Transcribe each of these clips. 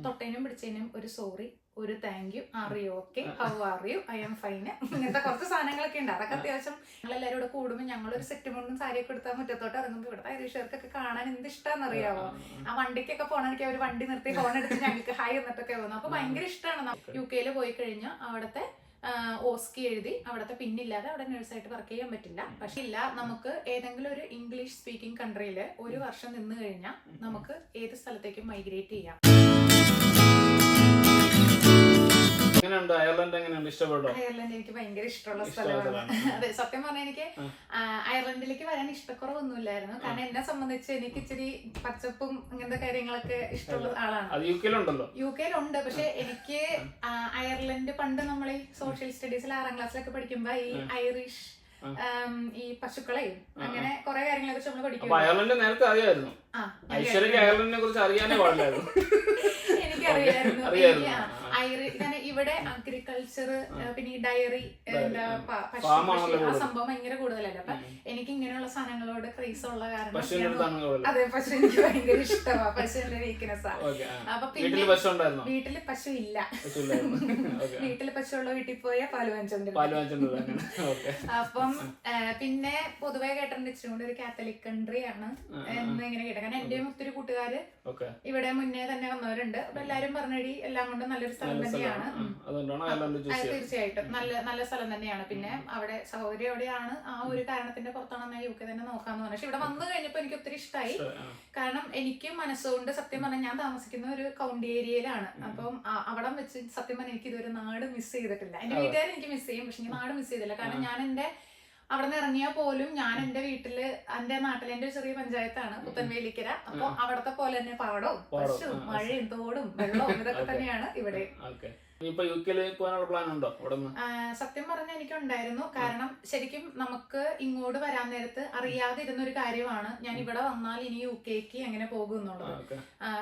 തൊട്ടേനും പിടിച്ചതിനും ഒരു സോറി, ഒരു thank you, are you okay, how are you, I am fine, ഇങ്ങനത്തെ കുറച്ച് സാധനങ്ങളൊക്കെ ഉണ്ട്. അതൊക്കെ അത്യാവശ്യം ഞങ്ങളെല്ലാവരും കൂടെ കൂടുമ്പോൾ ഞങ്ങളൊരു സെറ്റ് മുണ്ടും സാരിയൊക്കെ എടുത്താൽ മുറ്റത്തോട്ട് ഇറങ്ങുമ്പോൾ ഇവിടുത്തെ ഐറിഷുകാർക്കൊക്കെ കാണാൻ എന്ത് ഇഷ്ടമാണെന്ന് അറിയാമോ. ആ വണ്ടിക്കൊക്കെ പോകണമെങ്കിൽ അവർ വണ്ടി നിർത്തി ഫോൺ എടുത്ത് ഞങ്ങൾക്ക് ഹായ് എന്നിട്ടൊക്കെ വന്നു. അപ്പൊ ഭയങ്കര ഇഷ്ടമാണ്. UK പോയി കഴിഞ്ഞാൽ അവിടുത്തെ ഓസ്കി എഴുതി അവിടുത്തെ പിന്നില്ലാതെ അവിടെ നേഴ്സായിട്ട് വർക്ക് ചെയ്യാൻ പറ്റില്ല. പക്ഷെ ഇല്ല, നമുക്ക് ഏതെങ്കിലും ഒരു ഇംഗ്ലീഷ് സ്പീക്കിംഗ് കൺട്രിയിൽ ഒരു വർഷം നിന്ന് കഴിഞ്ഞാൽ നമുക്ക് ഏത് സ്ഥലത്തേക്കും മൈഗ്രേറ്റ് ചെയ്യാം. അയർലൻഡ് എങ്ങനെയുണ്ട്? ഇഷ്ടപ്പെട്ടോ? അയർലൻഡ് എനിക്ക് ഭയങ്കര ഇഷ്ടമുള്ള സ്ഥലമാണ്. അതെ, സത്യം പറഞ്ഞാൽ എനിക്ക് അയർലൻഡിലേക്ക് വരാൻ ഇഷ്ടക്കുറവൊന്നുമില്ലായിരുന്നു. കാരണം എന്നെ സംബന്ധിച്ച് എനിക്ക് ഇച്ചിരി പച്ചപ്പും അങ്ങനത്തെ കാര്യങ്ങളൊക്കെ ഇഷ്ടമുള്ള ആളാണ്. UK-ലുണ്ട്. പക്ഷെ എനിക്ക് അയർലൻഡ് പണ്ട് നമ്മൾ ഈ സോഷ്യൽ സ്റ്റഡീസിൽ 6ാം ക്ലാസ്സിലൊക്കെ പഠിക്കുമ്പോ ഈ ഐറിഷ് ഈ പശുക്കളെയും അങ്ങനെ കുറെ കാര്യങ്ങളെ കുറിച്ച് നമ്മൾ പഠിക്കും. അയർലൻഡ് നേരത്തെ അറിയായിരുന്നു. അയർലൻഡിനെ കുറിച്ച് അറിയാനേ പാടില്ലായിരുന്നു. എനിക്കറിയായിരുന്നു. ഇവിടെ അഗ്രികൾച്ചർ, പിന്നെ ഈ ഡയറി, ആ സംഭവം ഭയങ്കര കൂടുതലല്ലേ. അപ്പൊ എനിക്ക് ഇങ്ങനെയുള്ള സാധനങ്ങളോട് ക്രേസ് ഉള്ള കാരണം അതെ, പശു എനിക്ക് ഭയങ്കര ഇഷ്ടമാണ്. പശുവിന്റെ വീക്ക്നെസ്സാ. അപ്പൊ പിന്നെ വീട്ടില് പശു ഇല്ല. വീട്ടില് പശുള്ള വീട്ടിൽ പോയാൽ പാല് വാങ്ങിച്ചോണ്ട്. അപ്പം പിന്നെ പൊതുവെ കേട്ടിട്ടുണ്ട് ഇച്ചിരി കൂടി ഒരു കാത്തലിക് കൺട്രി ആണ് എന്ന് ഇങ്ങനെ കേട്ട. കാരണം എന്റെയും ഒത്തിരി കൂട്ടുകാര് ഇവിടെ മുന്നേ തന്നെ വന്നവരുണ്ട്. അപ്പൊ എല്ലാരും പറഞ്ഞടി എല്ലാം കൊണ്ടും നല്ലൊരു സ്ഥലം തന്നെയാണ്. തീർച്ചയായിട്ടും നല്ല സ്ഥലം തന്നെയാണ്. പിന്നെ അവിടെ സഹോദരി എവിടെയാണ്, ആ ഒരു കാരണത്തിന്റെ പുറത്താണ് UK തന്നെ നോക്കാന്ന് പറഞ്ഞു. പക്ഷെ ഇവിടെ വന്നു കഴിഞ്ഞപ്പോ എനിക്ക് ഒത്തിരി ഇഷ്ടമായി. കാരണം എനിക്ക് മനസ്സുകൊണ്ട് സത്യം പറഞ്ഞാൽ ഞാൻ താമസിക്കുന്ന ഒരു കൗണ്ടി ഏരിയയിലാണ്. അപ്പം അവിടെ വെച്ച് സത്യം പറഞ്ഞാൽ എനിക്ക് ഇതൊരു നാട് മിസ് ചെയ്തിട്ടില്ല. എന്റെ വീട്ടുകാർ എനിക്ക് മിസ് ചെയ്യും, പക്ഷെ നാട് മിസ് ചെയ്തില്ല. കാരണം ഞാൻ എന്റെ അവിടെ നിന്ന് ഇറങ്ങിയാൽ പോലും ഞാൻ എന്റെ വീട്ടില്, എന്റെ നാട്ടിൽ എന്റെ ചെറിയ പഞ്ചായത്താണ് പുത്തൻവേലിക്കര. അപ്പൊ അവിടത്തെ പോലെ തന്നെ പാടവും പശുവും മഴയും തോടും വെള്ളവും ഇതൊക്കെ തന്നെയാണ് ഇവിടെ. സത്യം പറഞ്ഞാൽ എനിക്കുണ്ടായിരുന്നു. കാരണം ശരിക്കും നമുക്ക് ഇങ്ങോട്ട് വരാൻ നേരത്ത് അറിയാതിരുന്ന ഒരു കാര്യമാണ് ഞാൻ ഇവിടെ വന്നാൽ ഇനി UK എങ്ങനെ പോകും എന്നുള്ളത്.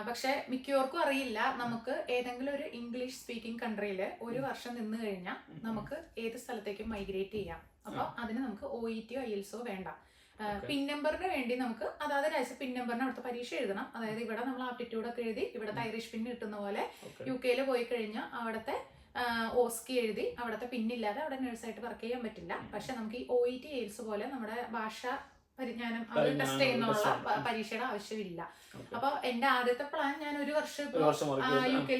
പക്ഷെ മിക്കവർക്കും അറിയില്ല, നമുക്ക് ഏതെങ്കിലും ഒരു ഇംഗ്ലീഷ് സ്പീക്കിംഗ് കൺട്രിയിൽ ഒരു വർഷം നിന്ന് കഴിഞ്ഞാൽ നമുക്ക് ഏത് സ്ഥലത്തേക്കും മൈഗ്രേറ്റ് ചെയ്യാം. അപ്പൊ അതിന് നമുക്ക് OET-യോ IELTS-ഓ വേണ്ട. പിൻ നമ്പറിന് വേണ്ടി നമുക്ക് അതായത് രാജ്യത്തെ പിൻ നമ്പറിന് അവിടുത്തെ പരീക്ഷ എഴുതണം. അതായത് ഇവിടെ നമ്മൾ ആപ്റ്റിറ്റ്യൂഡ് ഒക്കെ എഴുതി ഇവിടുത്തെ ഐറിഷ് പിൻ കിട്ടുന്ന പോലെ UK പോയി കഴിഞ്ഞാൽ അവിടുത്തെ ഓസ്കി എഴുതി അവിടുത്തെ പിന്നില്ലാതെ അവിടെ നേഴ്സായിട്ട് വർക്ക് ചെയ്യാൻ പറ്റില്ല. പക്ഷെ നമുക്ക് ഈ OET IELTS പോലെ നമ്മുടെ ഭാഷ പരിജ്ഞാനം അത് ടെസ്റ്റ് ചെയ്യുന്നുള്ള പരീക്ഷയുടെ ആവശ്യമില്ല. അപ്പൊ എന്റെ ആദ്യത്തെ പ്ലാൻ, ഞാൻ ഒരു വർഷം UK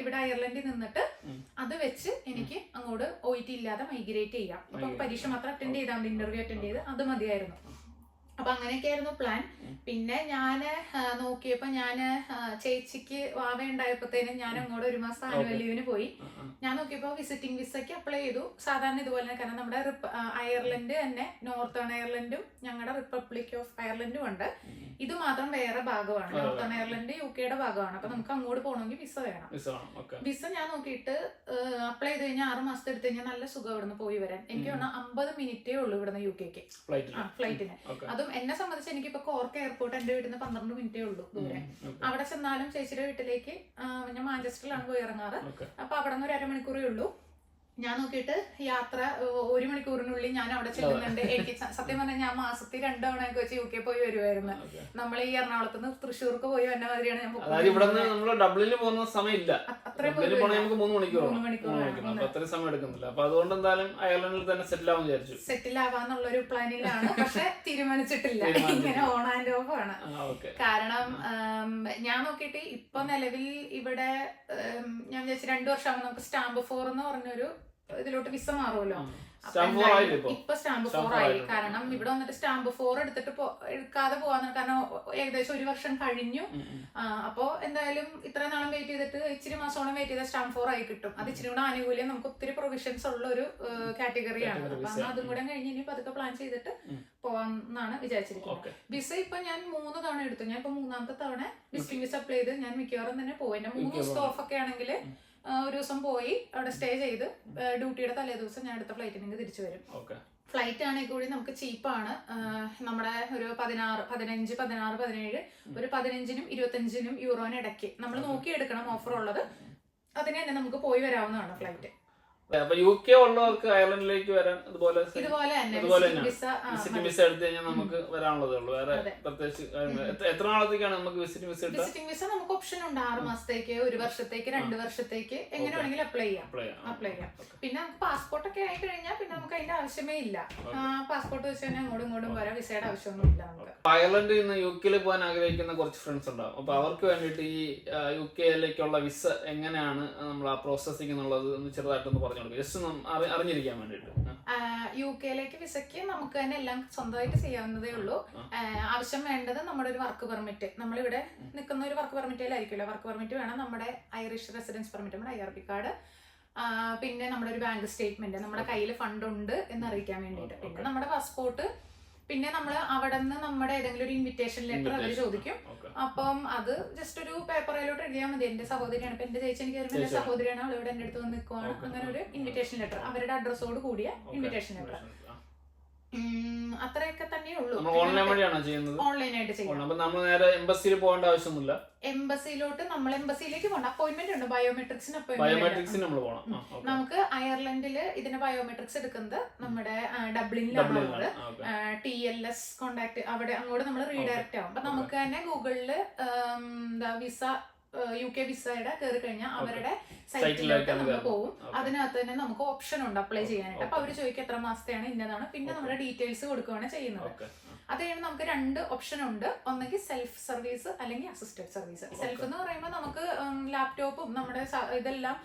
ഇവിടെ അയർലൻഡിൽ നിന്നിട്ട് അത് വെച്ച് എനിക്ക് അങ്ങോട്ട് OET ഇല്ലാതെ മൈഗ്രേറ്റ് ചെയ്യാം. അപ്പൊ പരീക്ഷ മാത്രം അറ്റൻഡ് ചെയ്താൽ മതി, ഇന്റർവ്യൂ അറ്റൻഡ് ചെയ്ത് അത് മതിയായിരുന്നു. അപ്പൊ അങ്ങനെയൊക്കെയായിരുന്നു പ്ലാൻ. പിന്നെ ഞാന് നോക്കിയപ്പോ ഞാന് ചേച്ചിക്ക് വാവ ഉണ്ടായപ്പോഴത്തേനും ഞാൻ അങ്ങോട്ട് 1 മാസം ആനുവൽ ലീവിന് പോയി. ഞാൻ നോക്കിയപ്പോ വിസിറ്റിംഗ് വിസയ്ക്ക് അപ്ലൈ ചെയ്തു സാധാരണ ഇതുപോലെ തന്നെ. കാരണം നമ്മുടെ അയർലൻഡ് തന്നെ നോർത്തേൺ അയർലൻഡും ഞങ്ങളുടെ റിപ്പബ്ലിക് ഓഫ് അയർലൻഡും ഉണ്ട്. ഇത് മാത്രം വേറെ ഭാഗമാണ്. നോർത്തേൺ അയർലൻഡ് UK-യുടെ ഭാഗമാണ്. അപ്പൊ നമുക്ക് അങ്ങോട്ട് പോകണമെങ്കിൽ വിസ വേണം. വിസ ഞാൻ നോക്കിയിട്ട് അപ്ലൈ ചെയ്ത് കഴിഞ്ഞാൽ 6 മാസത്തെ എടുത്ത് കഴിഞ്ഞാൽ നല്ല സുഖം ഇവിടുന്ന് പോയി വരാൻ. എനിക്ക് 50 മിനിറ്റേ ഉള്ളൂ ഇവിടുന്ന് UK-ക്ക് ഫ്ലൈറ്റിന്. അതും എന്നെ സംബന്ധിച്ച് എനിക്കിപ്പോ കോർക്ക് എയർപോർട്ട് എന്റെ വീട്ടിൽ നിന്ന് 12 മിനിറ്റേ ഉള്ളൂ ദൂരെ. അവിടെ ചെന്നാലും ചേച്ചിയുടെ വീട്ടിലേക്ക് ഞാൻ മാഞ്ചസ്റ്ററിലാണ് പോയി ഇറങ്ങാറ്. അപ്പൊ അവിടെ നിന്ന് 1 അരമണിക്കൂറേ ഉള്ളൂ. ഞാൻ നോക്കിയിട്ട് യാത്ര 1 മണിക്കൂറിനുള്ളിൽ ഞാൻ അവിടെ ചെല്ലുന്നുണ്ട്. എനിക്ക് സത്യം പറഞ്ഞാൽ ഞാൻ മാസത്തിൽ 2 തവണയൊക്കെ വെച്ച് UK പോയി വരുമായിരുന്നു. നമ്മൾ ഈ എറണാകുളത്ത് നിന്ന് തൃശ്ശൂർക്ക് പോയി വന്ന മാതിരിയാണ് ഞാൻ പോകുന്ന സമയമില്ല. അത്രയും 3 മണിക്കൂർ. അപ്പൊ അതുകൊണ്ട് എന്തായാലും അയർലൻഡിൽ തന്നെ സെറ്റിൽ ആവാന്നുള്ളൊരു പ്ലാനിലാണ്. പക്ഷെ തീരുമാനിച്ചിട്ടില്ല. ഇങ്ങനെ ഓൺ ആൻഡ് ഓഫ് ആണ്. കാരണം ഞാൻ നോക്കിയിട്ട് ഇപ്പൊ നിലവിൽ ഇവിടെ ഞാൻ വിചാരിച്ചു 2 വർഷമാകുമ്പോൾ നമുക്ക് സ്റ്റാമ്പ് 4 എന്ന് പറഞ്ഞൊരു ഇതിലോട്ട് വിസ മാറുമല്ലോ. ഇപ്പൊ സ്റ്റാമ്പ് 4 ആയി. കാരണം ഇവിടെ വന്നിട്ട് സ്റ്റാമ്പ് 4 എടുക്കാതെ പോവാന്ന്. കാരണം ഏകദേശം 1 വർഷം കഴിഞ്ഞു. അപ്പൊ എന്തായാലും ഇത്ര നാളും വെയിറ്റ് ചെയ്തിട്ട് ഇച്ചിരി മാസോളം വെയിറ്റ് ചെയ്ത സ്റ്റാമ്പ് 4 ആയി കിട്ടും. അത് ഇച്ചിരി കൂടെ ആനുകൂല്യം, നമുക്ക് ഒത്തിരി പ്രൊവിഷൻസ് ഉള്ള ഒരു കാറ്റഗറിയാണ്. അപ്പൊ അതും കൂടെ കഴിഞ്ഞ് ഇനി പതുക്കെ പ്ലാൻ ചെയ്തിട്ട് പോവാന്നാണ് വിചാരിച്ചിരിക്കുന്നത്. വിസ ഇപ്പൊ ഞാൻ 3 തവണ എടുത്തു. ഞാൻ ഇപ്പൊ 3ാമത്തെ തവണ വിസിറ്റിംഗ് വിസ അപ്ലൈ ചെയ്ത് ഞാൻ മിക്കവാറും തന്നെ പോയി. 3 ദിവസത്തെ ഓഫ് ഒക്കെ ആണെങ്കിൽ 1 ദിവസം പോയി അവിടെ സ്റ്റേ ചെയ്ത് ഡ്യൂട്ടിയുടെ തലേ ദിവസം ഞാൻ അടുത്ത ഫ്ലൈറ്റിന് തിരിച്ചു വരും. ഫ്ലൈറ്റ് ആണെങ്കിൽ കൂടി നമുക്ക് ചീപ്പാണ്. നമ്മുടെ ഒരു 16, 15, 16, 17 ഒരു 15-നും 25-നും യൂറോന് ഇടയ്ക്ക് നമ്മൾ നോക്കിയെടുക്കണം ഓഫർ ഉള്ളത്. അതിന് തന്നെ നമുക്ക് പോയി വരാവുന്നതാണ് ഫ്ലൈറ്റ്. അപ്പൊ UK ഉള്ളവർക്ക് അയർലൻഡിലേക്ക് വരാൻ ഇതുപോലെ തന്നെ വിസിറ്റിംഗ് വിസ എടുത്തു കഴിഞ്ഞാൽ നമുക്ക് വരാനുള്ളതേ ഉള്ളൂ. വേറെ പ്രത്യേകിച്ച് എത്ര നാളത്തേക്കാണ് നമുക്ക് വിസിറ്റിംഗ് വിസ? വിസിറ്റിംഗ് വിസ നമുക്ക് ഓപ്ഷൻ ഉണ്ട്. 6 മാസത്തേക്ക്, 1 വർഷത്തേക്ക്, 2 വർഷത്തേക്ക് എങ്ങനെ വേണമെങ്കിലും അപ്ലൈ ചെയ്യാം. പിന്നെ നമുക്ക് പാസ്പോർട്ട് ഒക്കെ ആയി കഴിഞ്ഞാൽ പിന്നെ നമുക്ക് അതിന്റെ ആവശ്യമേ ഇല്ല. പാസ്പോർട്ട് വെച്ച് തന്നെ അങ്ങോട്ടും ഇങ്ങോട്ടും വരാം. വിസയുടെ ആവശ്യമൊന്നും ഇല്ല നമുക്ക്. അയർലൻഡിൽ നിന്ന് UK പോകാൻ ആഗ്രഹിക്കുന്ന കുറച്ച് ഫ്രണ്ട്സ് ഉണ്ടാവും. അപ്പൊ അവർക്ക് വേണ്ടിയിട്ട് ഈ UK വിസ എങ്ങനെയാണ് നമ്മൾ ആ പ്രോസസ്സിംഗ് എന്നുള്ളത് ഒന്ന് ചെറുതായിട്ടൊന്ന് പറഞ്ഞു കൊടുക്കും, ജസ്റ്റ് അറിഞ്ഞിരിക്കാൻ വേണ്ടിയിട്ട്. UK വിസയ്ക്ക് നമുക്ക് തന്നെ എല്ലാം സ്വന്തമായിട്ട് ചെയ്യാവുന്നതേ ഉള്ളൂ. ആവശ്യം വേണ്ടത് നമ്മുടെ ഒരു വർക്ക് പെർമിറ്റ്. നമ്മളിവിടെ നിൽക്കുന്ന ഒരു വർക്ക് പെർമിറ്റിലായിരിക്കുമല്ലോ. വർക്ക് പെർമിറ്റ് വേണം, നമ്മുടെ ഐറിഷ് റെസിഡൻസ് പെർമിറ്റ്, നമ്മുടെ IRP കാർഡ്, പിന്നെ നമ്മുടെ ഒരു ബാങ്ക് സ്റ്റേറ്റ്മെന്റ്, നമ്മുടെ കയ്യിൽ ഫണ്ട് ഉണ്ട് എന്ന് അറിയിക്കാൻ വേണ്ടിയിട്ട്, പിന്നെ നമ്മുടെ പാസ്പോർട്ട്, പിന്നെ നമ്മൾ അവിടെ നിന്ന് നമ്മുടെ ഏതെങ്കിലും ഒരു ഇൻവിറ്റേഷൻ ലെറ്റർ അവർ ചോദിക്കും. അപ്പം അത് ജസ്റ്റ് ഒരു പേപ്പറിലോട്ട് എഴുതിയാൽ മതി. എന്റെ സഹോദരിയാണ്, ഇപ്പൊ എന്റെ ചേച്ചി എനിക്ക് വരുമ്പോൾ എന്റെ സഹോദരിയാണ്, അവൾ ഇവിടെ എന്റെ അടുത്ത് വന്ന് നിൽക്കുവാണ്, അങ്ങനെ ഒരു ഇൻവിറ്റേഷൻ ലെറ്റർ, അവരുടെ അഡ്രസ്സോട് കൂടിയ ഇൻവിറ്റേഷൻ ലെറ്റർ, അത്രയൊക്കെ തന്നെ ഉള്ളൂ. ഓൺലൈനായിട്ട് ചെയ്യാം. എംബസിയിൽ പോകേണ്ട ആവശ്യമൊന്നുമില്ല. എംബസിയിലോട്ട് നമ്മൾ എംബസിയിലേക്ക് പോകണം. അപ്പോയിന്റ്മെന്റ് ഉണ്ട്, ബയോമെട്രിക്സിന് അപ്പോയിന്റ്മെന്റ്. നമുക്ക് അയർലൻഡില് ഇതിന് ബയോമെട്രിക്സ് എടുക്കുന്നത് നമ്മുടെ ഡബ്ലിനിലാണ്. TLS കോണ്ടാക്ട് അവിടെ അങ്ങോട്ട് നമ്മൾ റീഡയറക്റ്റ് ആവും. അപ്പൊ നമുക്ക് തന്നെ ഗൂഗിളില് വിസ UK വിസയുടെ കയറി കഴിഞ്ഞാൽ അവരുടെ സൈറ്റിലേക്ക് നമ്മൾ പോകും. അതിനകത്ത് തന്നെ നമുക്ക് ഓപ്ഷൻ ഉണ്ട് അപ്ലൈ ചെയ്യാനായിട്ട്. അപ്പൊ അവര് ചോദിക്കുക എത്ര മാസത്തെയാണ്, ഇന്നതാണ്, പിന്നെ നമ്മുടെ ഡീറ്റെയിൽസ് കൊടുക്കുകയാണ് ചെയ്യുന്നത്. അത് കഴിഞ്ഞ് നമുക്ക് 2 ഓപ്ഷൻ ഉണ്ട്. ഒന്നെങ്കിൽ സെൽഫ് സർവീസ് അല്ലെങ്കിൽ അസിസ്റ്റഡ് സർവീസ്. സെൽഫ് എന്ന് പറയുമ്പോൾ നമുക്ക് ലാപ്ടോപ്പും നമ്മുടെ ഇതെല്ലാം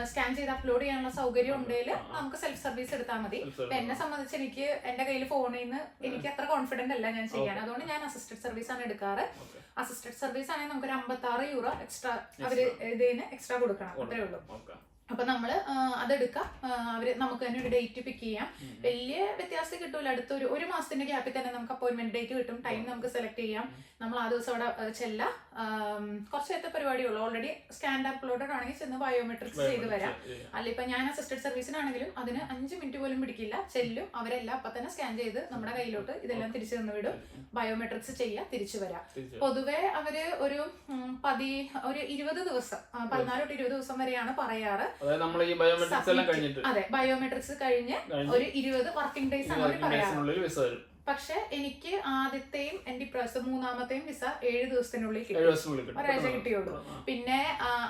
സ്കാൻ ചെയ്ത് അപ്ലോഡ് ചെയ്യാനുള്ള സൗകര്യം ഉണ്ടെങ്കിൽ നമുക്ക് സെൽഫ് സർവീസ് എടുത്താൽ മതി. എന്നെ സംബന്ധിച്ച് എനിക്ക് എന്റെ കയ്യിൽ ഫോണിൽ നിന്ന് എനിക്ക് അത്ര കോൺഫിഡന്റ് അല്ല ഞാൻ ചെയ്യാൻ, അതുകൊണ്ട് ഞാൻ അസിസ്റ്റഡ് സർവീസ് ആണ് എടുക്കാറ്. അസിസ്റ്റഡ് സർവീസ് ആണെങ്കിൽ നമുക്ക് €56 എക്സ്ട്രാ അവര് ഇതിന് എക്സ്ട്രാ കൊടുക്കണം, അത്രേ ഉള്ളൂ. അപ്പൊ നമ്മള് അതെടുക്കാം. അവര് നമുക്ക് തന്നെ ഒരു ഡേറ്റ് പിക്ക് ചെയ്യാം. വലിയ വ്യത്യാസം കിട്ടൂല. അടുത്ത ഒരു മാസത്തിന്റെ ഗ്യാപ്പിൽ തന്നെ നമുക്ക് അപ്പോയിന്റ്മെന്റ് ഡേറ്റ് കിട്ടും. ടൈം നമുക്ക് സെലക്ട് ചെയ്യാം. നമ്മൾ ആ ദിവസം അവിടെ ചെല്ലാം. കുറച്ച് നേരത്തെ പരിപാടിയുള്ളൂ. ഓൾറെഡി സ്കാൻഡ് അപ്ലോഡഡ് ആണെങ്കിൽ ചെന്ന് ബയോമെട്രിക്സ് ചെയ്ത് വരാം. അല്ല ഇപ്പൊ ഞാൻ അസിസ്റ്റഡ് സർവീസിനാണെങ്കിലും അതിന് 5 മിനിറ്റ് പോലും പിടിക്കില്ല. ചെല്ലും, അവരെല്ലാം അപ്പൊ തന്നെ സ്കാൻ ചെയ്ത് നമ്മുടെ കയ്യിലോട്ട് ഇതെല്ലാം തിരിച്ചു തന്നു വിടും. ബയോമെട്രിക്സ് ചെയ്യാം, തിരിച്ചു വരാം. പൊതുവെ അവര് ഒരു 20 ദിവസം, 14 തൊട്ട് 20 ദിവസം വരെയാണ് പറയാറ്. അതെ, ബയോമെട്രിക്സ് കഴിഞ്ഞ് ഒരു 20 വർക്കിംഗ് ഡേയ്സ് ആണ് അവർ പറയാറ്. പക്ഷെ എനിക്ക് ആദ്യത്തെയും എന്റെ ഇപ്രാവശ്യം 3ാമത്തെയും വിസ 7 ദിവസത്തിനുള്ളിൽ കിട്ടും. ഒരാഴ്ച കിട്ടിയുള്ളൂ. പിന്നെ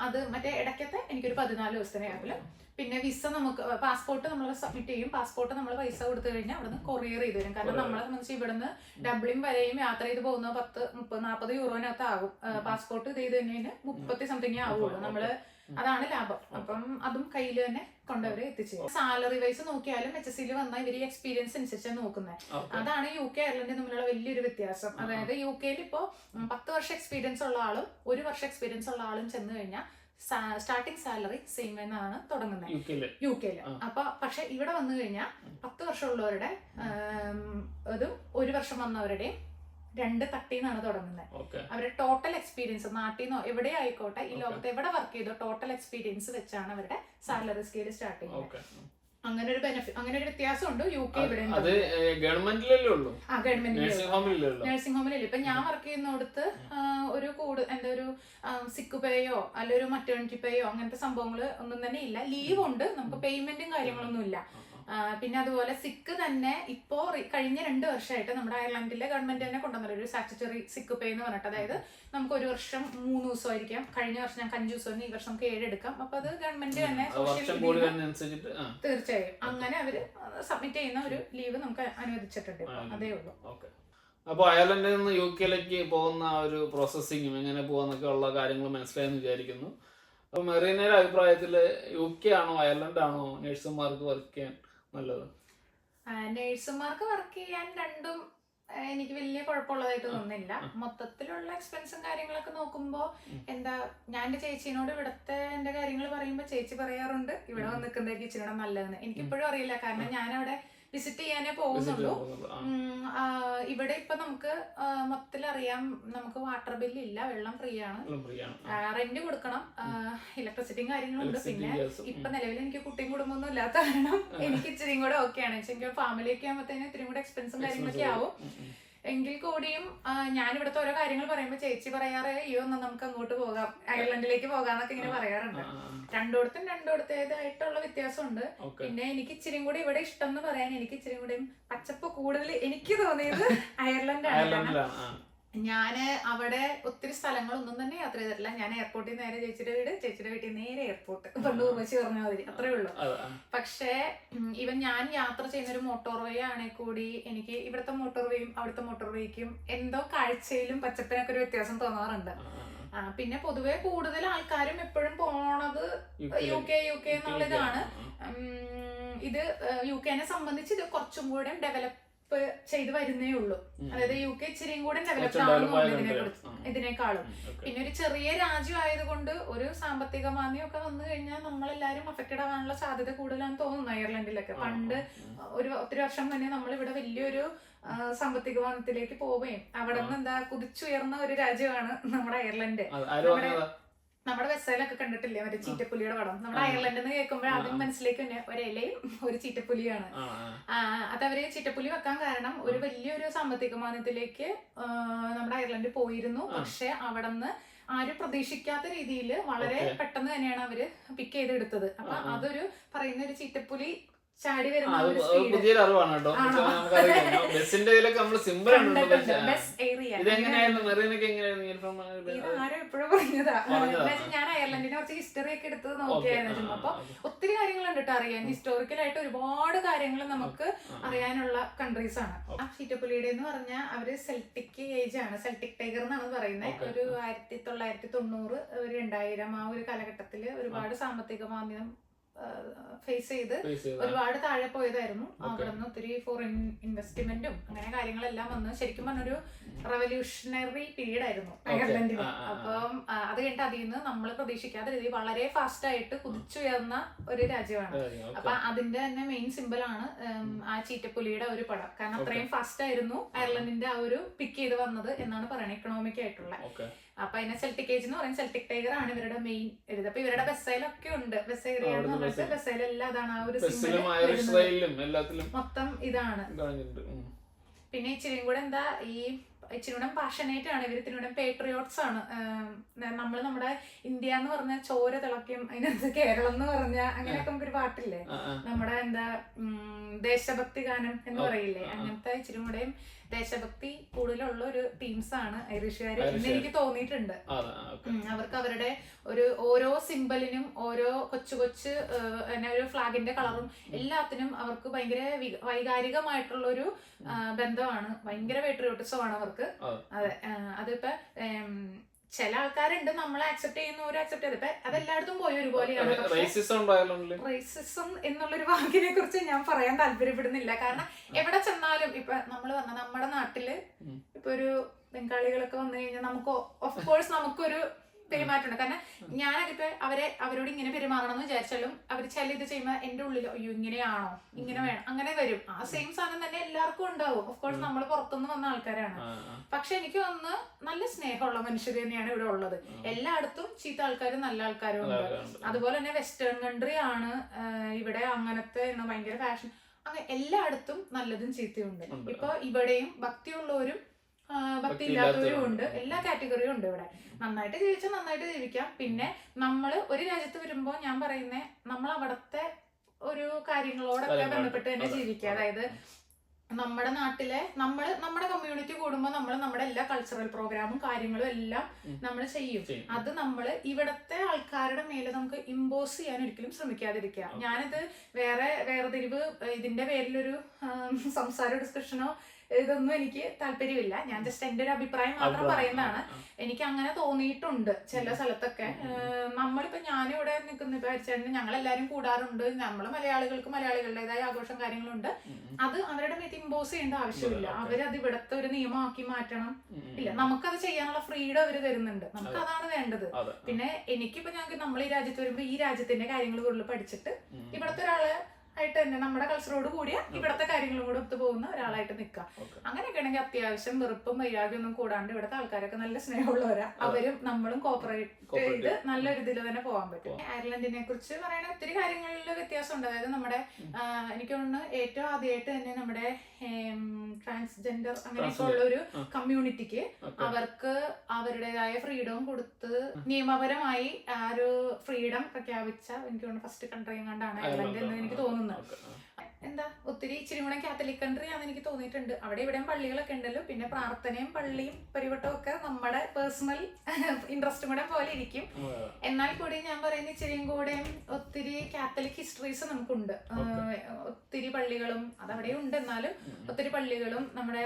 അത് മറ്റേ ഇടയ്ക്കത്തെ എനിക്കൊരു 14 ദിവസത്തിന് ഗ്യാപ്പില്. പിന്നെ വിസ നമുക്ക് പാസ്പോർട്ട് നമ്മൾ സബ്മിറ്റ് ചെയ്യും. പാസ്പോർട്ട് നമ്മൾ പൈസ കൊടുത്തു കഴിഞ്ഞാൽ അവിടുന്ന് കൊറിയർ ചെയ്ത് തരും. കാരണം നമ്മളെ സംബന്ധിച്ച് ഇവിടുന്ന് ഡബ്ലിൻ വരെയും യാത്ര ചെയ്ത് പോകുന്ന 10-30-40 യൂറോനകത്ത് ആകും. പാസ്പോർട്ട് ഇത് ചെയ്ത് കഴിഞ്ഞാൽ 30 സംതിങ് ആവുള്ളൂ. നമ്മള് അതാണ് ലാഭം. അപ്പം അതും കയ്യിൽ തന്നെ കൊണ്ടവരെ എത്തിച്ചു. സാലറി വൈസ് നോക്കിയാലും HSC വന്നാൽ ഇവര് എക്സ്പീരിയൻസ് അനുസരിച്ചാണ് നോക്കുന്നത്. അതാണ് UK അയർലൻഡ് തമ്മിലുള്ള വലിയൊരു വ്യത്യാസം. അതായത് UK ഇപ്പോ 10 വർഷം എക്സ്പീരിയൻസ് ഉള്ള ആളും 1 വർഷം എക്സ്പീരിയൻസ് ഉള്ള ആളും ചെന്ന് കഴിഞ്ഞാൽ സ്റ്റാർട്ടിംഗ് സാലറി സെയിം എന്നാണ് തുടങ്ങുന്നത് UK. അപ്പൊ പക്ഷെ ഇവിടെ വന്നു കഴിഞ്ഞാൽ 10 വർഷമുള്ളവരുടെ അതും 1 വർഷം വന്നവരുടെയും 2 തട്ടിന്നാണ് തുടങ്ങുന്നത്. അവരുടെ ടോട്ടൽ എക്സ്പീരിയൻസ് നാട്ടിൽ നിന്നോ എവിടെ ആയിക്കോട്ടെ, ഈ ലോകത്ത് എവിടെ വർക്ക് ചെയ്തോ ടോട്ടൽ എക്സ്പീരിയൻസ് വെച്ചാണ് അവരുടെ സാലറി സ്കെയിൽ സ്റ്റാർട്ട് ചെയ്യുന്നത്. അങ്ങനെ ഒരു ബെനിഫിറ്റ്, അങ്ങനെ ഒരു വ്യത്യാസം ഉണ്ട് UK ഇവിടെ. നഴ്സിംഗ് ഹോമിലല്ല. ഇപ്പൊ ഞാൻ വർക്ക് ചെയ്യുന്നിടത്ത് ഒരു എന്റെ ഒരു സിക്ക് പേയോ അല്ലെ ഒരു മറ്റേണിറ്റി പേയോ അങ്ങനത്തെ സംഭവങ്ങൾ ഒന്നും തന്നെ ഇല്ല. ലീവ് ഉണ്ട്, നമുക്ക് പേയ്മെന്റും കാര്യങ്ങളൊന്നും ഇല്ല. പിന്നെ അതുപോലെ സിക്ക് തന്നെ ഇപ്പോ കഴിഞ്ഞ 2 വർഷമായിട്ട് നമ്മുടെ അയർലൻഡിലെ ഗവൺമെന്റ് തന്നെ കൊണ്ടുവന്നത് ഒരു സ്റ്റാറ്റ്യൂട്ടറി സിക്ക് പേ എന്ന് പറഞ്ഞിട്ട്. അതായത് നമുക്ക് 1 വർഷം 3 ദിവസമായിരിക്കാം. കഴിഞ്ഞ വർഷം ഞാൻ 5 ദിവസം, ഈ വർഷം നമുക്ക് 7 എടുക്കാം. അപ്പൊ അത് ഗവൺമെന്റ് തന്നെ തീർച്ചയായും അങ്ങനെ അവര് സബ്മിറ്റ് ചെയ്യുന്ന ഒരു ലീവ് നമുക്ക് അനുവദിച്ചിട്ടുണ്ട്. അതേ ഉള്ളൂ. അപ്പോൾ അയർലൻഡിൽ നിന്ന് UK പോകുന്ന ഒരു പ്രോസസ്സിങ്ങും എങ്ങനെ പോകാന്നൊക്കെ ഉള്ള കാര്യങ്ങൾ മനസ്സിലായെന്ന് വിചാരിക്കുന്നു. അപ്പൊ മെറീനയുടെ അഭിപ്രായത്തില് UK ആണോ അയർലൻഡ് ആണോ നഴ്സുമാർക്ക് വർക്ക് ചെയ്യാൻ നല്ലത്? നഴ്സുമാർക്ക് വർക്ക് ചെയ്യാൻ രണ്ടും എനിക്ക് വലിയ കുഴപ്പമുള്ളതായിട്ട് തോന്നുന്നില്ല. മൊത്തത്തിലുള്ള എക്സ്പെൻസും കാര്യങ്ങളൊക്കെ നോക്കുമ്പോ എന്താ, ഞാൻ എന്റെ ചേച്ചീനോട് ഇവിടത്തെ എന്റെ കാര്യങ്ങൾ പറയുമ്പോ ചേച്ചി പറയാറുണ്ട് ഇവിടെ വന്ന് നിൽക്കുന്നതായിരിക്കും ഇച്ചിരി നല്ലതെന്ന്. എനിക്കിപ്പോഴും അറിയില്ല, കാരണം ഞാനവിടെ വിസിറ്റ് ചെയ്യാനേ പോകുന്നുള്ളൂ. ഇവിടെ ഇപ്പൊ നമുക്ക് മൊത്തത്തിൽ അറിയാം, നമുക്ക് വാട്ടർ ബില്ല് ഇല്ല, വെള്ളം ഫ്രീ ആണ്, റെന്റ് കൊടുക്കണം, ഇലക്ട്രിസിറ്റിയും കാര്യങ്ങളുണ്ട്. പിന്നെ ഇപ്പൊ നിലവിൽ എനിക്ക് കുട്ടിയും കുടുംബമൊന്നും ഇല്ലാത്ത കാരണം എനിക്ക് ഇച്ചിരി കൂടെ ഓക്കെയാണ്. എനിക്ക് ഫാമിലിയൊക്കെ ആകുമ്പോഴത്തേനും ഇത്തിരി കൂടെ എക്സ്പെൻസും കാര്യങ്ങളൊക്കെ ആവും. എങ്കിൽ കൂടിയും ഞാൻ ഇവിടുത്തെ ഓരോ കാര്യങ്ങൾ പറയുമ്പോൾ ചേച്ചി പറയാറ് അയ്യോ എന്നാ നമുക്ക് അങ്ങോട്ട് പോകാം, അയർലൻഡിലേക്ക് പോകാന്നൊക്കെ ഇങ്ങനെ പറയാറുണ്ട്. രണ്ടോടത്തേതായിട്ടുള്ള വ്യത്യാസമുണ്ട്. പിന്നെ എനിക്ക് ഇച്ചിരി കൂടി ഇവിടെ ഇഷ്ടം എന്ന് പറയാൻ എനിക്ക് ഇച്ചിരി കൂടി പച്ചപ്പ് കൂടുതൽ എനിക്ക് തോന്നിയത് അയർലൻഡാണ്. ഞാന് അവിടെ ഒത്തിരി സ്ഥലങ്ങളൊന്നും തന്നെ യാത്ര ചെയ്തിട്ടില്ല. ഞാൻ എയർപോർട്ടിൽ നേരെ ചേച്ചിയുടെ വീട്, ചേച്ചിയുടെ വീട്ടിൽ നേരെ എയർപോർട്ട്, പണ്ട് ഉർവശി പറഞ്ഞ മാതിരി, അത്രേ ഉള്ളൂ. പക്ഷേ ഇവൻ ഞാൻ യാത്ര ചെയ്യുന്ന ഒരു മോട്ടോർവേ ആണെങ്കിൽ കൂടി എനിക്ക് ഇവിടുത്തെ മോട്ടോർവേയും അവിടുത്തെ മോട്ടോർവേക്കും എന്തോ കാഴ്ചയിലും പച്ചപ്പിനൊക്കെ ഒരു വ്യത്യാസം തോന്നാറുണ്ട്. പിന്നെ പൊതുവെ കൂടുതൽ ആൾക്കാരും എപ്പോഴും പോണത് യു കെ എന്നുള്ളതാണ്. ഇത് യു കെനെ സംബന്ധിച്ച് ഇത് കുറച്ചും കൂടെ ഡെവലപ്പ് ചെയ്ത് വരുന്നേ ഉള്ളൂ. അതായത് യു കെ ഇച്ചിരിയും കൂടെ ഡെവലപ്ഡ് ആണെന്നുണ്ട് ഇതിനേക്കാളും. പിന്നെ ഒരു ചെറിയ രാജ്യം ആയതുകൊണ്ട് ഒരു സാമ്പത്തിക മാന്ദ്യമൊക്കെ വന്നു കഴിഞ്ഞാൽ നമ്മളെല്ലാരും അഫക്റ്റഡ് ആവാനുള്ള സാധ്യത കൂടുതലാണെന്ന് തോന്നുന്നു അയർലൻഡിലൊക്കെ. പണ്ട് ഒത്തിരി വർഷം തന്നെ നമ്മളിവിടെ വലിയൊരു സാമ്പത്തിക മാന്ദ്യത്തിലേക്ക് പോവുകയും അവിടെ നിന്ന് എന്താ കുതിച്ചുയർന്ന ഒരു രാജ്യമാണ് നമ്മുടെ അയർലൻഡ്. നമ്മുടെ വെസയിലൊക്കെ കണ്ടിട്ടില്ലേ മറ്റേ ചീറ്റപ്പുലിയുടെ പടം? നമ്മുടെ അയർലൻഡ് എന്ന് കേൾക്കുമ്പോൾ ആദ്യം മനസ്സിലേക്ക് തന്നെ ഒരിലയും ഒരു ചീറ്റപ്പുലിയാണ്. അതവര് ചീറ്റപ്പുലി വെക്കാൻ കാരണം ഒരു വലിയൊരു സാമ്പത്തിക മാന്ദ്യത്തിലേക്ക് നമ്മുടെ അയർലൻഡ് പോയിരുന്നു. പക്ഷെ അവിടെ നിന്ന് ആരും പ്രതീക്ഷിക്കാത്ത രീതിയിൽ വളരെ പെട്ടെന്ന് തന്നെയാണ് അവര് പിക്ക് ചെയ്തെടുത്തത്. അപ്പൊ അതൊരു പറയുന്ന ഒരു ചീറ്റപ്പുലി ചാടി വരുന്ന പുതിയൊരു അറിവാണ് കേട്ടോ. ബസ്സിന്റെ ഇതിലൊക്കെ നമ്മള് സിമ്പിൾ എപ്പോഴും പറഞ്ഞതാ. ഞാൻ അയർലൻഡിനെ കുറച്ച് ഹിസ്റ്ററി ഒക്കെ എടുത്ത് നോക്കിയായിരുന്നു. അപ്പൊ ഒത്തിരി കാര്യങ്ങളുണ്ട് കേട്ടോ അറിയാൻ. ഹിസ്റ്റോറിക്കലായിട്ട് ഒരുപാട് കാര്യങ്ങൾ നമുക്ക് അറിയാനുള്ള കൺട്രീസ് ആണ്. ആ ചീറ്റപ്പുലിയുടെ എന്ന് പറഞ്ഞാൽ അവര് സെൽറ്റിക് ഏജ് ആണ്, സെൽറ്റിക് ടൈഗർ എന്നാണ് പറയുന്നത്. ഒരു 1990 2000 ആ ഒരു കാലഘട്ടത്തില് ഒരുപാട് സാമ്പത്തിക മാന്ദ്യം ഫേസ് ചെയ്ത് ഒരുപാട് താഴെ പോയതായിരുന്നു. അവിടെ നിന്ന് ഒത്തിരി ഫോറിൻ ഇൻവെസ്റ്റ്മെന്റും അങ്ങനെ കാര്യങ്ങളെല്ലാം വന്ന് ശരിക്കും പറഞ്ഞൊരു റെവല്യൂഷണറി പീരീഡ് ആയിരുന്നു അയർലൻഡിന്. അപ്പം അത് കഴിഞ്ഞിട്ട് അതിൽ നിന്ന് നമ്മൾ പ്രതീക്ഷിക്കാത്ത രീതിയിൽ വളരെ ഫാസ്റ്റ് ആയിട്ട് കുതിച്ചുയർന്ന ഒരു രാജ്യമാണ്. അപ്പൊ അതിന്റെ തന്നെ മെയിൻ സിമ്പിൾ ആണ് ആ ചീറ്റപ്പുലിയുടെ ഒരു പടം. കാരണം അത്രയും ഫാസ്റ്റ് ആയിരുന്നു അയർലൻഡിന്റെ ആ ഒരു പിക്ക് ചെയ്ത് വന്നത് എന്നാണ് പറയുന്നത്, ഇക്കണോമിക് ആയിട്ടുള്ള. അപ്പൊ അതിനെ സെൽറ്റിക് ഏജ് എന്ന് പറയുന്നത് സെൽറ്റിക് ടൈഗർ ആണ് ഇവരുടെ മെയിൻ ഇത്. അപ്പൊ ഇവരുടെ ബസ്സയിലൊക്കെ ഉണ്ട്, ബസ്സേറിയ എന്ന് പറഞ്ഞിട്ട് ബസ്സയിലെല്ലാം അതാണ് ആ ഒരു മൊത്തം ഇതാണ്. പിന്നെ ഇച്ചിരിയും കൂടെ എന്താ ഈ ഇച്ചിരി പാഷനേറ്റ് ആണ് ഇവർ, ഇത്തിരി പേട്രിയോട്സ് ആണ്. നമ്മൾ നമ്മുടെ ഇന്ത്യ എന്ന് പറഞ്ഞ ചോര തിളക്കും, അതിനകത്ത് കേരളം എന്ന് പറഞ്ഞ അങ്ങനെയൊക്കെ നമുക്കൊരു പാട്ടില്ലേ, നമ്മുടെ എന്താ ദേശഭക്തി ഗാനം എന്ന് പറയില്ലേ, അങ്ങനത്തെ ഇച്ചിരി കൂടെയും ദേശഭക്തി കൂടുതലുള്ള ഒരു ടീംസ് ആണ് ഐറിഷുകാര് എന്ന് എനിക്ക് തോന്നിയിട്ടുണ്ട്. അവർക്ക് അവരുടെ ഓരോ സിംബലിനും ഓരോ കൊച്ചു കൊച്ചു ഒരു ഫ്ലാഗിന്റെ കളറും എല്ലാത്തിനും അവർക്ക് ഭയങ്കര വൈകാരികമായിട്ടുള്ള ഒരു ബന്ധമാണ്, ഭയങ്കര പേട്രിയോട്ടിസമാണ് അവർക്ക്. അതെ, അതിപ്പോ ചില ആൾക്കാരുണ്ട് നമ്മളെ ആക്സെപ്റ്റ് ചെയ്യുന്നവരും ആക്സെപ്റ്റ് ചെയ്തിപ്പോ അതെല്ലായിടത്തും പോയി ഒരുപോലെയാണ്. റേസിസം എന്നുള്ളൊരു വാക്കിനെ കുറിച്ച് ഞാൻ പറയാൻ താല്പര്യപ്പെടുന്നില്ല. കാരണം എവിടെ ചെന്നാലും ഇപ്പൊ നമ്മള് പറഞ്ഞ നമ്മുടെ നാട്ടില് ഇപ്പൊ ഒരു ബംഗാളികളൊക്കെ വന്നു കഴിഞ്ഞാൽ നമുക്ക് ഓഫ് കോഴ്സ് നമുക്കൊരു പെരുമാറ്റമുണ്ട്. കാരണം ഞാനൊക്കെ അവരോട് ഇങ്ങനെ പെരുമാറണം എന്ന് വിചാരിച്ചാലും അവർ ചില ഇത് ചെയ്യുമ്പോൾ എന്റെ ഉള്ളിൽ അയ്യോ ഇങ്ങനെയാണോ, ഇങ്ങനെ വേണം, അങ്ങനെ വരും. ആ സെയിം സാധനം തന്നെ എല്ലാവർക്കും ഉണ്ടാവും. ഓഫ് കോഴ്സ് നമ്മൾ പുറത്തുനിന്ന് വന്ന ആൾക്കാരാണ്. പക്ഷെ എനിക്ക് തോന്നുന്നു നല്ല സ്നേഹമുള്ള മനുഷ്യർ തന്നെയാണ് ഇവിടെ ഉള്ളത്. എല്ലായിടത്തും ചീത്ത ആൾക്കാരും നല്ല ആൾക്കാരും ഉണ്ട്. അതുപോലെ തന്നെ വെസ്റ്റേൺ കൺട്രി ആണ് ഇവിടെ, അങ്ങനത്തെ ഭയങ്കര ഫാഷൻ, അങ്ങനെ എല്ലായിടത്തും നല്ലതും ചീത്തയും ഉണ്ട്. ഇപ്പൊ ഇവിടെയും ഭക്തിയുള്ളവരും ഭക്തി ഇല്ലാത്തവരും ഉണ്ട്, എല്ലാ കാറ്റഗറിയും ഉണ്ട് ഇവിടെ. നന്നായിട്ട് ജീവിച്ചാൽ നന്നായിട്ട് ജീവിക്കാം. പിന്നെ നമ്മൾ ഒരു രാജ്യത്ത് വരുമ്പോൾ ഞാൻ പറയുന്നേ നമ്മൾ അവിടുത്തെ ഒരു കാര്യങ്ങളോടൊക്കെ ബന്ധപ്പെട്ട് തന്നെ ജീവിക്കുക. അതായത് നമ്മുടെ നാട്ടിലെ നമ്മുടെ കമ്മ്യൂണിറ്റി കൂടുമ്പോൾ നമ്മൾ നമ്മുടെ എല്ലാ കൾച്ചറൽ പ്രോഗ്രാമും കാര്യങ്ങളും എല്ലാം നമ്മൾ ചെയ്യും. അത് നമ്മൾ ഇവിടത്തെ ആൾക്കാരുടെ മേലെ നമുക്ക് ഇമ്പോസ് ചെയ്യാൻ ഒരിക്കലും ശ്രമിക്കാതിരിക്കുക. ഞാനിത് വേർതിരിവ് ഇതിന്റെ പേരിലൊരു സംസാര ഡിസ്കഷനോ ഇതൊന്നും എനിക്ക് താല്പര്യമില്ല. ഞാൻ ജസ്റ്റ് എന്റെ ഒരു അഭിപ്രായം മാത്രം പറയുന്നതാണ്. എനിക്ക് അങ്ങനെ തോന്നിയിട്ടുണ്ട് ചില സ്ഥലത്തൊക്കെ. നമ്മളിപ്പോ ഞാനിവിടെ നിൽക്കുന്ന വിചാരിച്ചാൽ ഞങ്ങളെല്ലാരും കൂടാറുണ്ട്, നമ്മള് മലയാളികൾക്ക് മലയാളികളുടേതായ ആഘോഷം കാര്യങ്ങളുണ്ട്. അത് അവരുടെ മേത്ത് ഇമ്പോസ് ചെയ്യേണ്ട ആവശ്യമില്ല. അവരത് ഇവിടത്തെ ഒരു നിയമമാക്കി മാറ്റണം ഇല്ല, നമുക്കത് ചെയ്യാനുള്ള ഫ്രീഡം അവര് തരുന്നുണ്ട്. നമുക്ക് അതാണ് വേണ്ടത്. പിന്നെ എനിക്കിപ്പോ ഞങ്ങൾക്ക് നമ്മൾ ഈ രാജ്യത്ത് വരുമ്പോ ഈ രാജ്യത്തിന്റെ കാര്യങ്ങൾ കൂടുതൽ പഠിച്ചിട്ട് ഇവിടുത്തെ ഒരാളെ ആയിട്ട് തന്നെ നമ്മുടെ കൾച്ചറോട് കൂടിയ ഇവിടത്തെ കാര്യങ്ങളും കൂടെ ഒത്തു പോകുന്ന ഒരാളായിട്ട് നിൽക്കാം. അങ്ങനെയൊക്കെ ആണെങ്കിൽ അത്യാവശ്യം വെറുപ്പും വൈരാഗ്യം ഒന്നും കൂടാണ്ട് ഇവിടുത്തെ ആൾക്കാരൊക്കെ നല്ല സ്നേഹമുള്ളവരാ. അവരും നമ്മളും കോപ്പറേറ്റ് ചെയ്ത് നല്ലൊരു ഇതിൽ തന്നെ പോകാൻ പറ്റും. അയർലൻഡിനെ കുറിച്ച് പറയുന്ന ഒത്തിരി കാര്യങ്ങളിൽ വ്യത്യാസമുണ്ട്. അതായത് നമ്മുടെ എനിക്ക് തോന്നുന്നു ഏറ്റവും ആദ്യമായിട്ട് തന്നെ നമ്മുടെ ട്രാൻസ്ജെൻഡർ അങ്ങനെയൊക്കെ ഉള്ള ഒരു കമ്മ്യൂണിറ്റിക്ക് അവർക്ക് അവരുടേതായ ഫ്രീഡവും കൊടുത്ത് നിയമപരമായി ആ ഒരു ഫ്രീഡം പ്രഖ്യാപിച്ച എനിക്ക് തോന്നുന്നു ഫസ്റ്റ് കൺട്രി എങ്ങാണ്ടാണ് അയർലൻഡ് എന്ന് എനിക്ക് തോന്നുന്നത്. എന്താ ഒത്തിരി ഇച്ചിരി കൂടെ കാത്തലിക് കൺട്രി ആണെന്ന് എനിക്ക് തോന്നിയിട്ടുണ്ട്. അവിടെ ഇവിടെയും പള്ളികളൊക്കെ ഉണ്ടല്ലോ. പിന്നെ പ്രാർത്ഥനയും പള്ളിയും പരിവട്ടവും ഒക്കെ നമ്മുടെ പേഴ്സണൽ ഇൻട്രസ്റ്റും കൂടെ പോലെ ഇരിക്കും. എന്നാൽ കൂടി ഞാൻ പറയുന്ന ഇച്ചിരിയും കൂടെ ഒത്തിരി കാത്തലിക് ഹിസ്റ്ററീസ് നമുക്കുണ്ട്. ഒത്തിരി പള്ളികളും അതവിടെ ഉണ്ട്. എന്നാലും ഒത്തിരി പള്ളികളും നമ്മുടെ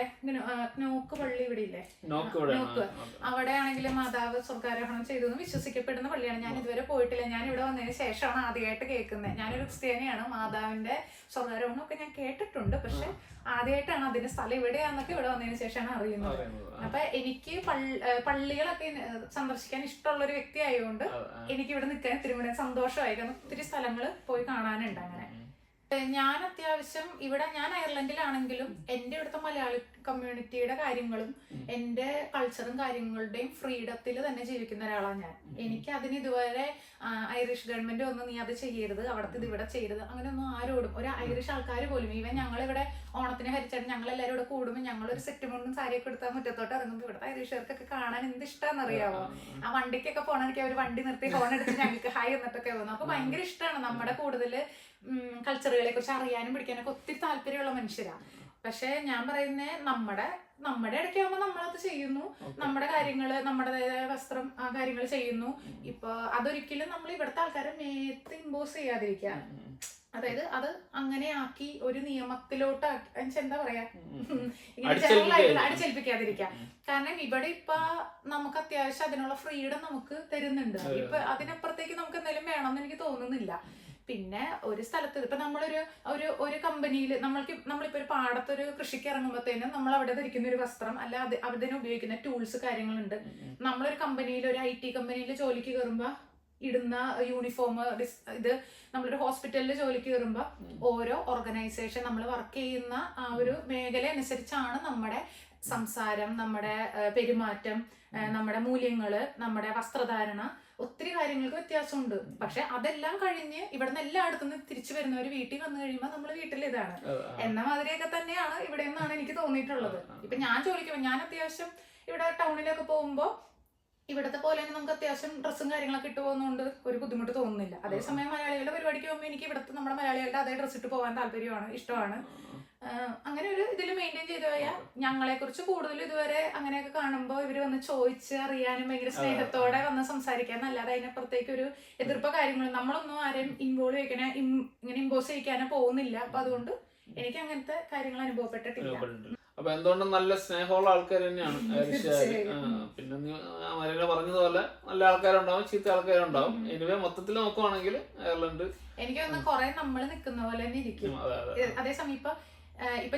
നോക്ക് പള്ളി ഇവിടെ ഇല്ലേ, നോക്ക് അവിടെ ആണെങ്കിൽ മാതാവ് സ്വർഗാരോഹണം ചെയ്തു എന്ന് വിശ്വസിക്കപ്പെടുന്ന പള്ളിയാണ്. ഞാൻ ഇതുവരെ പോയിട്ടില്ല. ഞാൻ ഇവിടെ വന്നതിന് ശേഷമാണ് ആദ്യമായിട്ട് കേൾക്കുന്നത്. ഞാനൊരു ക്രിസ്ത്യാനിയാണ്. മാതാവിന്റെ സ്വർഗാരോഹണം ഒക്കെ ഞാൻ കേട്ടിട്ടുണ്ട്. പക്ഷെ ആദ്യമായിട്ടാണ് അതിന്റെ സ്ഥലം ഇവിടെയാന്നൊക്കെ ഇവിടെ വന്നതിന് ശേഷമാണ് അറിയുന്നത്. അപ്പൊ എനിക്ക് പള്ളികളൊക്കെ സന്ദർശിക്കാൻ ഇഷ്ടമുള്ള ഒരു വ്യക്തി ആയതുകൊണ്ട് എനിക്ക് ഇവിടെ നിൽക്കാൻ തിരുമണ സന്തോഷമായി. കാരണം ഒത്തിരി സ്ഥലങ്ങൾ പോയി കാണാനുണ്ട്. അങ്ങനെ ഞാൻ അത്യാവശ്യം ഇവിടെ ഞാൻ അയർലൻഡിലാണെങ്കിലും എൻ്റെ ഇവിടുത്തെ മലയാളി കമ്മ്യൂണിറ്റിയുടെ കാര്യങ്ങളും എൻ്റെ കൾച്ചറും കാര്യങ്ങളുടെയും ഫ്രീഡത്തിൽ തന്നെ ജീവിക്കുന്ന ഒരാളാണ് ഞാൻ. എനിക്ക് അതിന് ഇതുവരെ ഐറിഷ് ഗവൺമെന്റ് ഒന്നും നീ അത് ചെയ്യരുത്, അവിടുത്തെ ഇത് ഇവിടെ ചെയ്യരുത് അങ്ങനെയൊന്നും ആരോടും ഒരു ഐറിഷ് ആൾക്കാർ പോലും ഈവൻ ഞങ്ങളിവിടെ ഓണത്തിന് ഹരിച്ചായിട്ട് ഞങ്ങളെല്ലാവരും ഇവിടെ കൂടുമ്പോൾ ഞങ്ങളൊരു സെറ്റ് മുണ്ടും സാരിയൊക്കെ എടുത്താൽ മുറ്റത്തോട്ട് ഇറങ്ങുമ്പോൾ ഇവിടുത്തെ ഐറിഷുകാർക്കൊക്കെ കാണാൻ എന്ത് ഇഷ്ടമാണെന്ന് അറിയാമോ. ആ വണ്ടിക്കൊക്കെ പോകണമെങ്കിൽ അവർ വണ്ടി നിർത്തി ഫോൺ എടുത്ത് ഞങ്ങൾക്ക് ഹായ് എന്നിട്ടൊക്കെ പോകുന്നു. അപ്പൊ ഭയങ്കര ഇഷ്ടമാണ്. നമ്മുടെ കൂടുതൽ കൾച്ചറുകളെ കുറിച്ച് അറിയാനും പിടിക്കാനൊക്കെ ഒത്തിരി താല്പര്യമുള്ള മനുഷ്യരാണ്. പക്ഷെ ഞാൻ പറയുന്നത് നമ്മുടെ ഇടയ്ക്കാകുമ്പോൾ നമ്മളത് ചെയ്യുന്നു, നമ്മുടെ കാര്യങ്ങള് നമ്മുടേതായ വസ്ത്രം ആ കാര്യങ്ങൾ ചെയ്യുന്നു. ഇപ്പൊ അതൊരിക്കലും നമ്മൾ ഇവിടുത്തെ ആൾക്കാരെ മേത്ത് ഇമ്പോസ് ചെയ്യാതിരിക്കുക. അതായത് അത് അങ്ങനെ ആക്കി ഒരു നിയമത്തിലോട്ട് എന്താ പറയാ ഇങ്ങനെ ജനറലായിട്ട് അടിച്ചേൽപ്പിക്കാതിരിക്കുക. കാരണം ഇവിടെ ഇപ്പൊ നമുക്ക് അത്യാവശ്യം അതിനുള്ള ഫ്രീഡം നമുക്ക് തരുന്നുണ്ട്. ഇപ്പൊ അതിനപ്പുറത്തേക്ക് നമുക്ക് എന്തെങ്കിലും വേണമെന്ന് എനിക്ക് തോന്നുന്നില്ല. പിന്നെ ഒരു സ്ഥലത്ത് ഇപ്പൊ നമ്മളൊരു ഒരു കമ്പനിയിൽ നമ്മളിപ്പോ ഒരു പാടത്തൊരു കൃഷിക്ക് ഇറങ്ങുമ്പോഴത്തേനും നമ്മൾ അവിടെ ധരിക്കുന്ന ഒരു വസ്ത്രം അല്ല അതിന് ഉപയോഗിക്കുന്ന ടൂൾസ് കാര്യങ്ങളുണ്ട്. നമ്മളൊരു കമ്പനിയിൽ ഒരു IT കമ്പനിയിൽ ജോലിക്ക് കയറുമ്പോ ഇടുന്ന യൂണിഫോം ഇത് നമ്മളൊരു ഹോസ്പിറ്റലിൽ ജോലിക്ക് കയറുമ്പോൾ ഓരോ ഓർഗനൈസേഷൻ നമ്മൾ വർക്ക് ചെയ്യുന്ന ആ ഒരു മേഖല അനുസരിച്ചാണ് നമ്മുടെ സംസാരം, നമ്മുടെ പെരുമാറ്റം, നമ്മുടെ മൂല്യങ്ങള്, നമ്മുടെ വസ്ത്രധാരണ, ഒത്തിരി കാര്യങ്ങൾക്ക് വ്യത്യാസമുണ്ട്. പക്ഷെ അതെല്ലാം കഴിഞ്ഞ് ഇവിടുന്ന് എല്ലായിടത്തുനിന്ന് തിരിച്ചു വരുന്നവര് വീട്ടിൽ വന്നു കഴിയുമ്പോൾ നമ്മൾ വീട്ടിൽ ഇതാണ് എന്ന മാതിരിയൊക്കെ തന്നെയാണ് ഇവിടെ നിന്നാണ് എനിക്ക് തോന്നിയിട്ടുള്ളത്. ഇപ്പൊ ഞാൻ ജോലിക്ക് ഞാൻ അത്യാവശ്യം ഇവിടെ ടൗണിലൊക്കെ പോകുമ്പോൾ ഇവിടത്തെ പോലെ തന്നെ നമുക്ക് അത്യാവശ്യം ഡ്രസ്സും കാര്യങ്ങളൊക്കെ ഇട്ട് പോകുന്നതുകൊണ്ട് ഒരു ബുദ്ധിമുട്ട് തോന്നുന്നില്ല. അതേസമയം മലയാളികളുടെ പരിപാടിക്ക് പോകുമ്പോൾ എനിക്ക് ഇവിടുത്തെ നമ്മുടെ മലയാളികളുടെ അതേ ഡ്രസ്സ് ഇട്ട് പോകാൻ താല്പര്യമാണ്, ഇഷ്ടമാണ്. അങ്ങനെ ഒരു ഇതിൽ മെയിൻറ്റെയിൻ ചെയ്തു പോയാൽ ഞങ്ങളെ കുറിച്ച് കൂടുതൽ ഇതുവരെ അങ്ങനെയൊക്കെ കാണുമ്പോൾ ഇവര് വന്ന് ചോദിച്ച് അറിയാനും ഭയങ്കര സ്നേഹത്തോടെ വന്ന് സംസാരിക്കാൻ, അല്ലാതെ അതിനപ്പുറത്തേക്ക് ഒരു എതിർപ്പോ കാര്യങ്ങളും നമ്മളൊന്നും ആരെയും ഇൻവോൾവ് ചെയ്യിക്കാനോ ഇങ്ങനെ ഇമ്പോസ് ചെയ്യിക്കാനോ പോകുന്നില്ല. അപ്പൊ അതുകൊണ്ട് എനിക്ക് അങ്ങനത്തെ കാര്യങ്ങൾ അനുഭവപ്പെട്ടിട്ടില്ല. അപ്പൊ എന്തുകൊണ്ടും നല്ല സ്നേഹമുള്ള ആൾക്കാർ തന്നെയാണ് ഐറിഷുകാര്. പിന്നെ മരീന പറഞ്ഞതുപോലെ നല്ല ആൾക്കാരുണ്ടാവും, ചീത്ത ആൾക്കാരുണ്ടാവും. എനിവേ മൊത്തത്തിൽ നോക്കുവാണെങ്കിൽ അയർലൻഡ് എനിക്ക് തോന്നുന്നു കുറെ നമ്മള് നിക്കുന്ന പോലെ തന്നെ ഇരിക്കും. അതേസമയം ഇപ്പൊ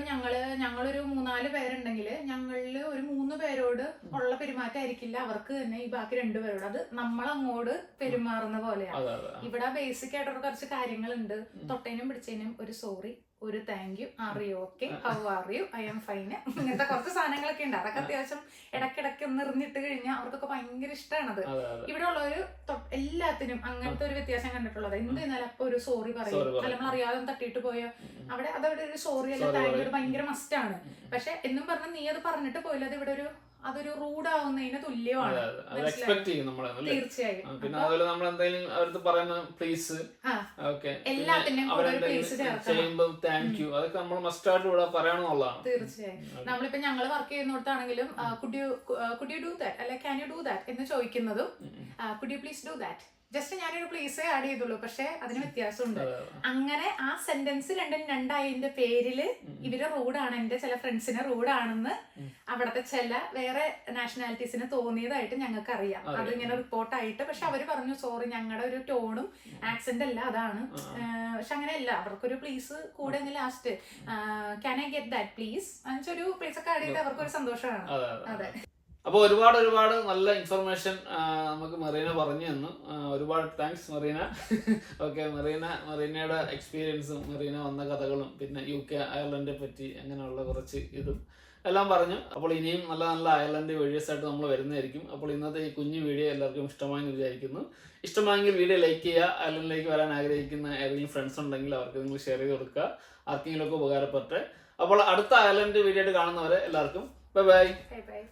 ഞങ്ങളൊരു 3-4 പേരുണ്ടെങ്കിൽ ഞങ്ങളില് ഒരു 3 പേരോട് ഉള്ള പെരുമാറ്റമായിരിക്കില്ല അവർക്ക് തന്നെ ഈ ബാക്കി 2 പേരോട്. അത് നമ്മളങ്ങോട്ട് പെരുമാറുന്ന പോലെയാണ്. ഇവിടെ ബേസിക് ആയിട്ടുള്ള കുറച്ച് കാര്യങ്ങളുണ്ട്. തൊട്ടേനും പിടിച്ചതിനും ഒരു സോറി, ഒരു thank you, are you okay, how are you, I am fine, ഇങ്ങനത്തെ കുറച്ച് സാധനങ്ങളൊക്കെ ഉണ്ട്. അതൊക്കെ അത്യാവശ്യം ഇടയ്ക്കിടയ്ക്ക് ഒന്ന് എറിഞ്ഞിട്ട് കഴിഞ്ഞാൽ അവർക്കൊക്കെ ഭയങ്കര ഇഷ്ടമാണത്. ഇവിടെ ഉള്ളവര് എല്ലാത്തിനും അങ്ങനത്തെ ഒരു വ്യത്യാസം കണ്ടിട്ടുള്ളത്. എന്ത് ചെയ്താലും അപ്പൊ ഒരു സോറി പറയും. അല്ല നമ്മൾ അറിയാതെ തട്ടിയിട്ട് പോയോ അവിടെ അതവിടെ ഒരു സോറി അല്ല താങ്ക് യു ഭയങ്കര മസ്റ്റാണ്. പക്ഷെ എന്നും പറഞ്ഞാൽ നീ അത് പറഞ്ഞിട്ട് പോയില്ല, അത് ഇവിടെ അതൊരു റൂഡാവുന്നതിന് തുല്യമാണ്. തീർച്ചയായും. പിന്നെ അതുപോലെ നമ്മൾ എന്തെങ്കിലും അവർക്ക് പറയുന്ന പ്ലീസ് ചെയ്യുമ്പോൾ താങ്ക് യു അതൊക്കെ നമ്മൾ മസ്റ്റ് ആയിട്ട് ഇവിടെ പറയണമെന്നുള്ളതാണ്. തീർച്ചയായും. നമ്മളിപ്പോ ഞങ്ങൾ വർക്ക് ചെയ്യുന്നിടത്താണെങ്കിലും കുഡ് യു ഡു ദാറ്റ് അല്ലെ ക്യാൻ യു ഡു ദാറ്റ് എന്ന് ചോദിക്കുന്നതും could you please do that just ഞാനൊരു പ്ലീസേ ആഡ് ചെയ്തുള്ളൂ. പക്ഷെ അതിന് വ്യത്യാസമുണ്ട്. അങ്ങനെ ആ സെന്റൻസ് രണ്ടായതിന്റെ പേരില് ഇവര് റൂഡാണ്, എന്റെ ചില ഫ്രണ്ട്സിന് റൂഡാണെന്ന് അവിടത്തെ ചില വേറെ നാഷണാലിറ്റീസിന് തോന്നിയതായിട്ട് ഞങ്ങൾക്ക് അറിയാം. അതിങ്ങനെ റിപ്പോർട്ടായിട്ട്. പക്ഷെ അവര് പറഞ്ഞു സോറി ഞങ്ങളുടെ ഒരു ടോണും ആക്സെന്റ് അല്ല അതാണ്. പക്ഷെ അങ്ങനെയല്ല, അവർക്കൊരു പ്ലീസ് കൂടെ last can I get that please ഒരു പ്ലീസ് ഒക്കെ ആഡ് ചെയ്ത് അവർക്കൊരു സന്തോഷമാണ്. അതെ. അപ്പോൾ ഒരുപാട് നല്ല ഇൻഫർമേഷൻ നമുക്ക് മെറീന പറഞ്ഞു തന്നു. ഒരുപാട് താങ്ക്സ് മെറീന. ഓക്കെ, മെറീനയുടെ എക്സ്പീരിയൻസും മെറീന വന്ന കഥകളും പിന്നെ UK അയർലൻഡിനെ പറ്റി അങ്ങനെയുള്ള കുറച്ച് ഇതും എല്ലാം പറഞ്ഞു. അപ്പോൾ ഇനിയും നല്ല അയർലൻഡ് വീഡിയോസ് ആയിട്ട് നമ്മൾ വരുന്നതായിരിക്കും. അപ്പോൾ ഇന്നത്തെ ഈ കുഞ്ഞു വീഡിയോ എല്ലാവർക്കും ഇഷ്ടമായെന്ന് വിചാരിക്കുന്നു. ഇഷ്ടമായെങ്കിൽ വീഡിയോ ലൈക്ക് ചെയ്യുക. അയർലൻഡിലേക്ക് വരാൻ ആഗ്രഹിക്കുന്ന ഏതെങ്കിലും ഫ്രണ്ട്സ് ഉണ്ടെങ്കിൽ അവർക്ക് നിങ്ങൾ ഷെയർ ചെയ്ത് കൊടുക്കുക, ആർക്കെങ്കിലും ഒക്കെ ഉപകാരപ്പെട്ടെ. അപ്പോൾ അടുത്ത അയർലൻഡ് വീഡിയോ ആയിട്ട് കാണുന്നവരെ എല്ലാവർക്കും ബൈ ബൈ. Bye bye.